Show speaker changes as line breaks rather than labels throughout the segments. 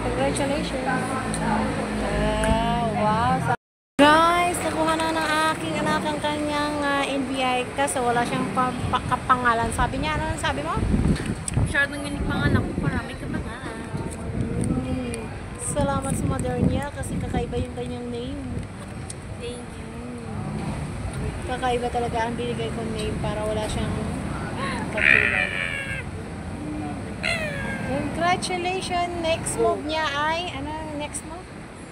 Congratulations. Wow. Guys, nakuha na ng aking anak ang kanyang NBI kasi wala siyang kapangalan. Sabi niya, ano sabi mo?
Masyadong minig pangalan ko, maraming kapangalan.
Salamat sa mother niya kasi kakaiba yung kanyang name.
Thank you.
Kakaiba talaga ang binigay kong name para wala siyang kapilan. Congratulations! Next move niya ay, ano next mo?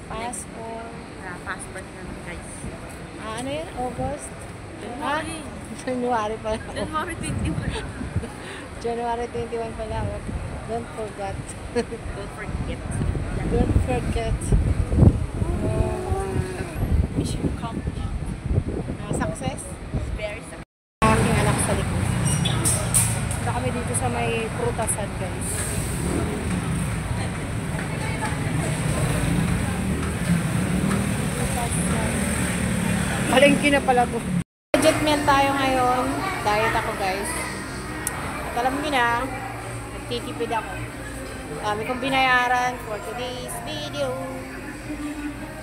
Passport.
Passport naman, guys.
Ano yun? August?
January.
January pala.
January 21.
January 21 pala. Don't forget.
Don't forget.
Don't forget.
Mission accomplished.
Success?
Very success.
Aking anak sa likod. Punta kami dito sa may prutasan, guys. Palengke na pala po. Budget meal tayo ngayon. Diet ako, guys. At alam niyo na, nagtitipid ako. Dami kong binayaran for today's video.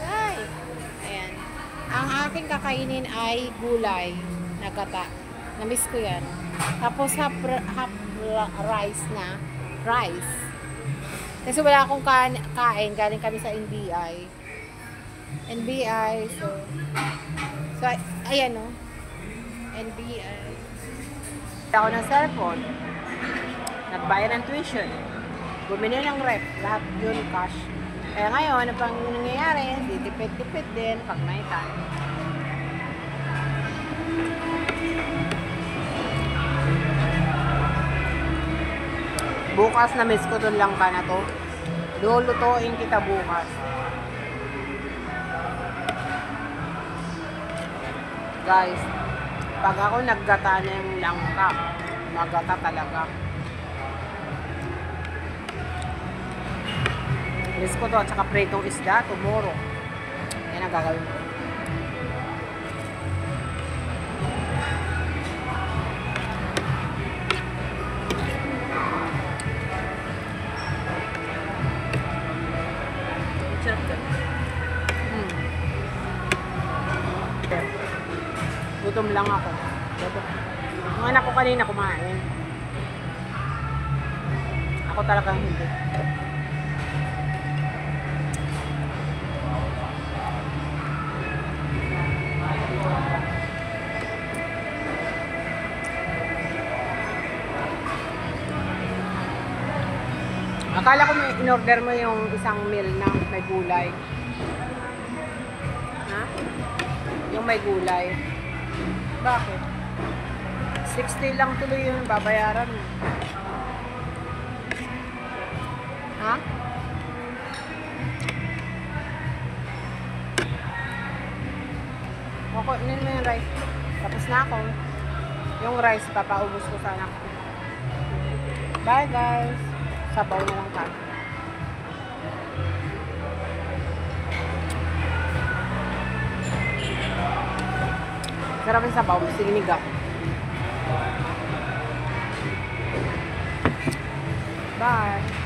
Ay! Ayan. Ang aking kakainin ay gulay na gata. Namiss ko yan. Tapos half rice na. Rice. Kasi wala akong kain. Galing kami sa NBI. NBI. So ayan o. NBI. Ako ng cellphone. Nagbayad ng tuition. Bumili ng rep. Lahat yun cash. Kaya ngayon, ano pang nangyayari? Ditipid-tipid din pag may time. Bukas na miss ko doon lang ka na to. Lulutuin kita bukas. Guys, pag ako naggata na yung langka, magata talaga. Miss ko to at saka pritong isda tomorrow. Yan ang gagawin ko. Gutom lang ako. Ang anak ko kanina kumain. Ako talagang hindi. Akala ko may in-order mo yung isang meal na may gulay. Ha? Yung may gulay. Bakit? 60 lang tuloy yung babayaran mo. Ha? Okay, inin mo yung rice. Tapos na ako. Yung rice, papaubos ko sana. Bye guys! Sabaw na lang tayo. Sarap yung sabaw. Sinigang. Bye!